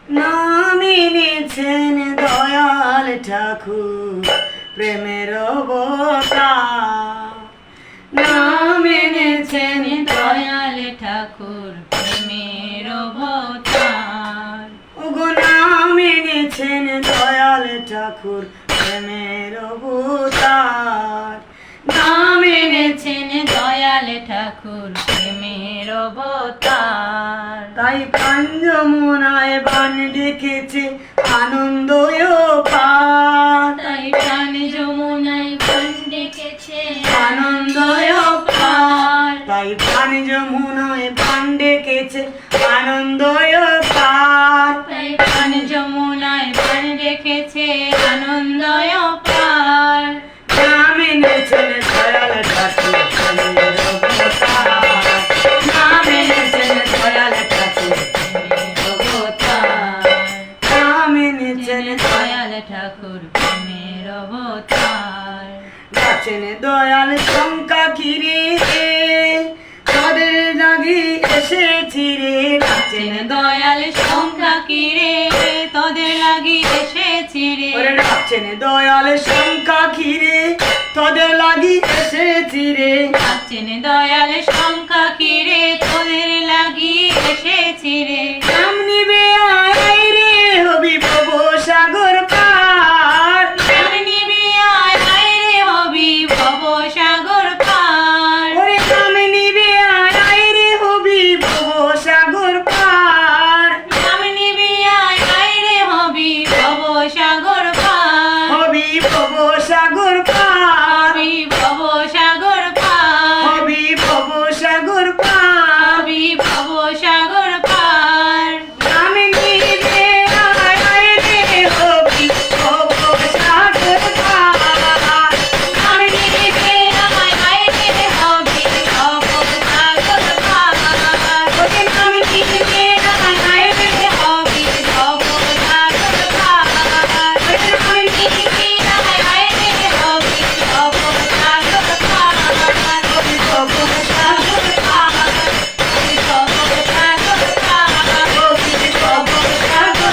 নাম এনেছেন দয়াল ঠাকুর প্রেমের অবতার। নাম এনেছেন দয়াল ঠাকুর প্রেমের অবতার। ওগো নাম এনেছেন দয়াল ঠাকুর প্রেমের অবতার। নাম এনেছেন দয়াল ঠাকুর প্রেমের অবতার। তাই প্রাণ যমুনায় বান ডেকেছে আনন্দ পার। তাই প্রাণ যমুনায় বান ডেকেছে আনন্দ পার। তাই প্রাণ যমুনায় বান ডেকেছে আনন্দ পার। তাই প্রাণ যমুনায় বান ডেকেছে আনন্দ পার। নাম এনেছেন দয়াল ঠাকুর প্রেমের অবতার। নাম এনেছেন দয়াল ঠাকুর প্রেমের অবতার। নাম এনেছেন দয়াল ঠাকুর প্রেমের অবতার। গাছেন দয়াল শঙ্কা ঘিরে তাদের লাগি এসেছি রে। গাছেন দয়াল সংখ্যা কিরে তোদের লাগি এসেছি রে। ওরে ডাকছেন দয়াল শঙ্কা ঘিরে তোদের লাগি এসেছি রে। আছেন দয়াল সংখ্যা কিরে তোদের লাগি এসেছি রে। নাম নিবে আয় রে হবি ভব সাগর পার। নাম নিবি আয় আয় রে হবি ভব সাগর পার। ওরে নাম নিবে আয় রে হবি ভব সাগর পার। নাম নিবি আয় আয় রে হবি ভব সাগর পার। হবি ভব সাগর পার। হবি ভব সাগর পার। হবি ভব সাগর পার। হবি ভব সাগর পার। নাম নিবে আয় রে হবি ভব সাগর পার। নাম নিবি আয় আয় রে হবি ভব সাগর পার। ওরে নাম নিবে আয় রে হবি ভব সাগর পার। ওরে নাম নিবি আয় আয় রে হবি ভব সাগর পার। হবি ভব সাগর পার। হবি ভব সাগর পার। হবি ভব সাগর পার।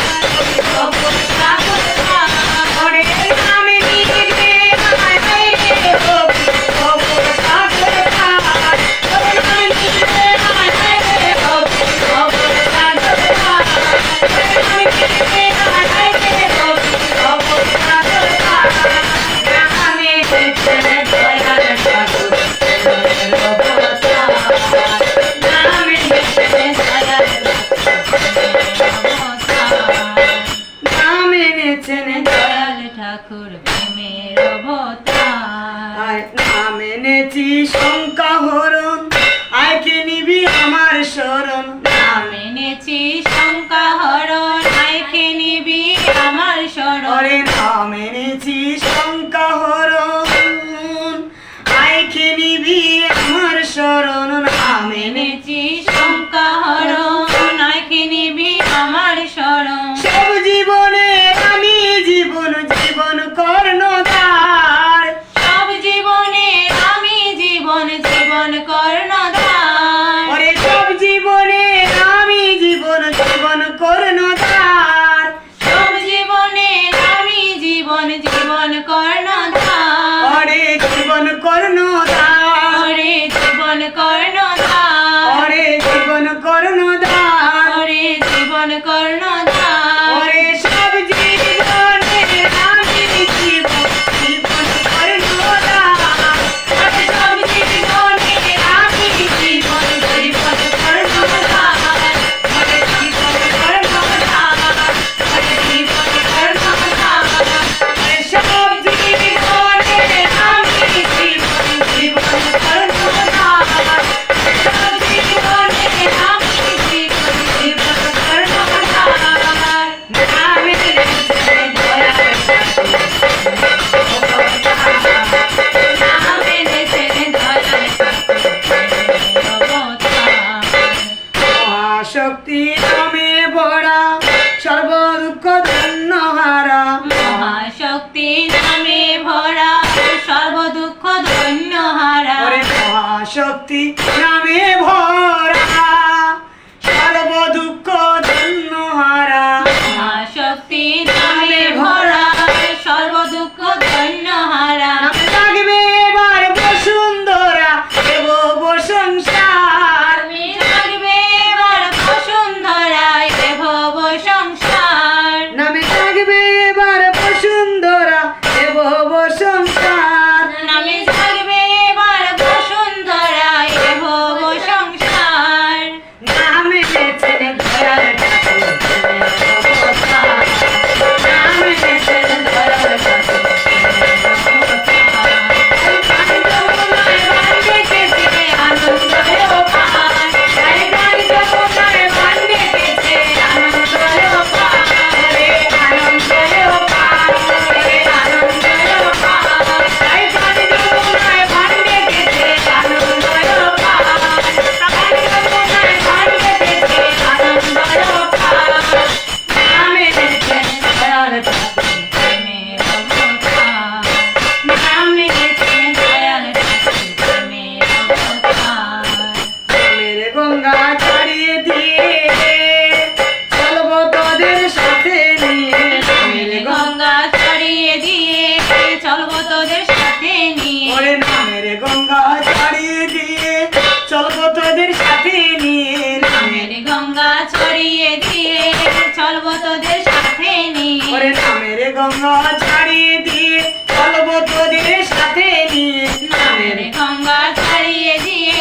হবি ভব সাগর পার। ওরে নাম নিবে আয় রে হবি ভব সাগর পার। ওরে নাম নিবে আয় রে হবি ভব সাগর পার। ওরে নাম নিবে আয় রে হবি ভব সাগর পার। নামে এনেছেন দয়াল ঠাকুর প্রেমের অবতার। নাম এনেছেন দয়াল নাম এনেছেন দয়াল ঠাকুর প্রেমের অবতার। আয় নাম এনেছি শঙ্কা হরণ আয়কে নিবি আমার শরণ। নাম এনেছি শঙ্কা হরণ আইকে নিবি আমার শরণ। ওরে নাম এনেছি শঙ্কা হরণ আয়কে নিবি আমার শরণ। নাম এনেছি এনেছি শঙ্কা হরণ আইকে নিবি আমার শরণ। সব জীবনে আমি জীবন জীবন কর্ণধার। সব জীবনে আমি জীবন জীবন কর্ণধার। ওরে সব জীবনে আমি জীবন জীবন কর্ণধার। সব জীবনে আমি জীবন জীবন কর্ণধার। ওরে জীবন কর্ণধার। ওরে জীবন কর্ণধার। ওরে জীবন কর্ণধার। ওরে জীবন কর্ণধার। ওরে সব জীবনে আমি জীবন জীবন কর্ণধার। ওরে সব জীবনে আমি জীবন জীবন কর্ণধার। ওরে জীবন কর্ণধার। ওরে জীবন কর্ণধার। ওরে সব জীবনে আমি জীবন জীবন কর্ণধার। সব জীবনে আমি জীবন জীবন কর্ণধার। নাম এনেছেন দয়াল ঠাকুর নাম এনেছেন দয়াল ঠাকুর প্রেমের অবতার। মহাশক্তি নামে ভরা সর্ব দুঃখ ধন্য হারা। মহাশক্তি নামে ভরা সর্ব দুঃখ ধন্য হারা। ওরে মহাশক্তি নামে ভরা সর্ব দুঃখ ধন্য গঙ্গা ছাড়িয়ে দিয়ে চলবো তোদের সাথে নিয়ে নামের গঙ্গা ছাড়িয়ে দিয়ে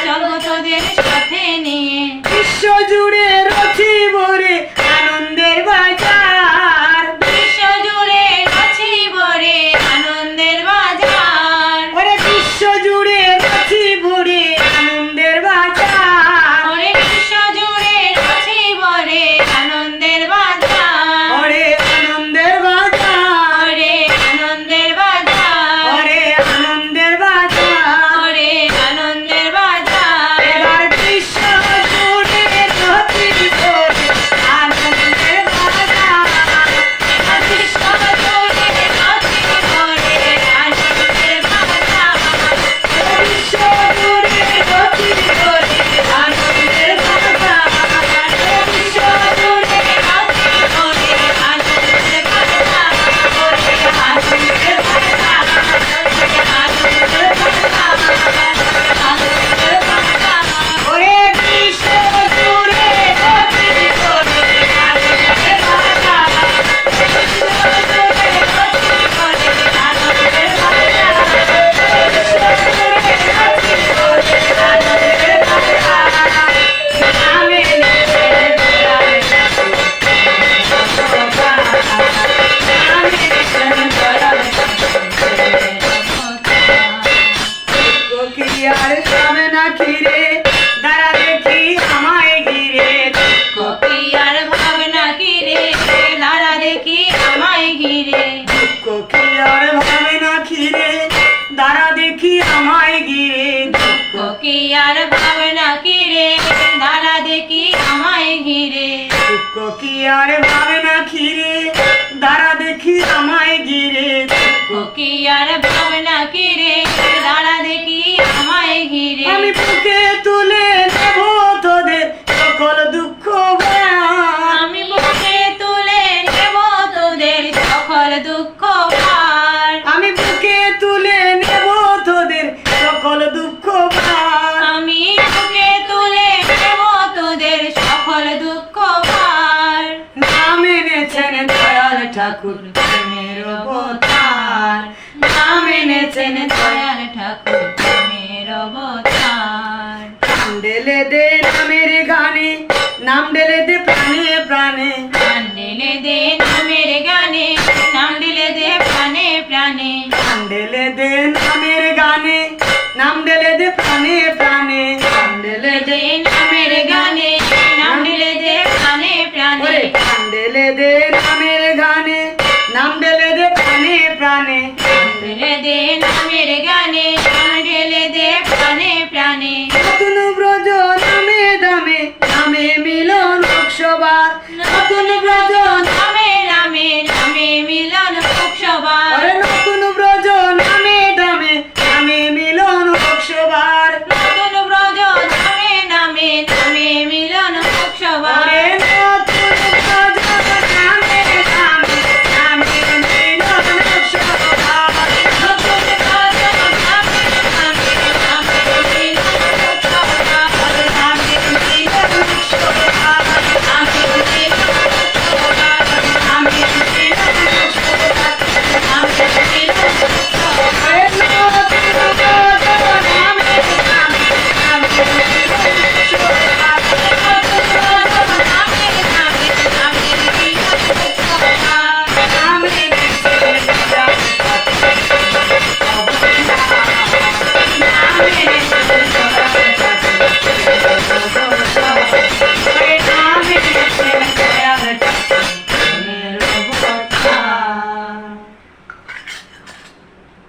চলবো তোদের সাথে নিয়ে বিশ্ব জুড়ে রচিব রে আনন্দের বাজার বিশ্ব জুড়ে রচিব রে আনন্দের বাজার ওরে বিশ্ব জুড়ে রচিব রে আনন্দের বাজার ওরে বিশ্ব জুড়ে রচিব রে আনন্দের বাজার ওরে আনন্দের বাজার ওরে আনন্দের বাজার ওরে আনন্দের বাজার ওরে আনন্দের বাজার এবার বিশ্ব জুড়ে রচিব রে আনন্দের বাজার বিশ্ব জুড়ে রচিব রে আনন্দের বাজার বিশ্ব জুড়ে রচিব রে আনন্দের বাজার বিশ্ব জুড়ে রচিব রে আনন্দের বাজার ওরে আনন্দের বাজার ওরে আনন্দের বাজার আনন্দের বাজার ওরে বিশ্ব জুড়ে রচিব রে আনন্দের বাজার আর হবে না খিরে দাঁড়া দেখি আমায় ঘিরে কপিয়ার ভাবনা কিরে লারা দেখি আমায় ঘিরে কি আর হবে না খিরে দাঁড়া দেখি আমায় ঘিরে কপিয়ার ভাবনা কিরে লারা দেখি আমায় ঘিরে কি আর ভাবে না খিরে দাঁড়া দেখি আমায় ঘিরে কপিয়ার ভাবনা কিরে লারা দেখি আমায় ঘিরে আমি বুকে তুলে নেব তোদের সকল দুঃখ আমি বুকে তুলে নেব তোদের সকল দুঃখ ভার আমি বুকে তুলে নেব তোদের সকল দুঃখ আমি বুকে তুলে নেব তোদের সকল দুঃখ ভার নাম এনেছেন দয়াল ঠাকুর প্রেমের অবতার নাম এনেছেন দয়াল ঠাকুর প্রেমের অবতার নাম ঢেলে দে নামের গানে নাম ঢেলে দে প্রাণে প্রাণে নাম ঢেলে দে নামের গানে নাম ঢেলে দে প্রাণে প্রাণে নাম ঢেলে দে নামের গানে নাম ঢেলে দে প্রাণে প্রাণে নাম ঢেলে দে নামের গানে নাম ঢেলে দে প্রাণে প্রাণে ওরে নাম ঢেলে দে নামের গানে নাম ঢেলে দে প্রাণে প্রাণে নাম ঢেলে দে নামের গানে নাম ঢেলে দে প্রাণে প্রাণে নতুন ব্রজ নামে দামে নামে মিলন সবার নতুন ব্রজ নামে নামে নামে মিলন সবার ওরে নতুন ব্রজ নামে দামে নামে মিলন সবার নতুন ব্রজ নামে নামে নামে মিলন সবার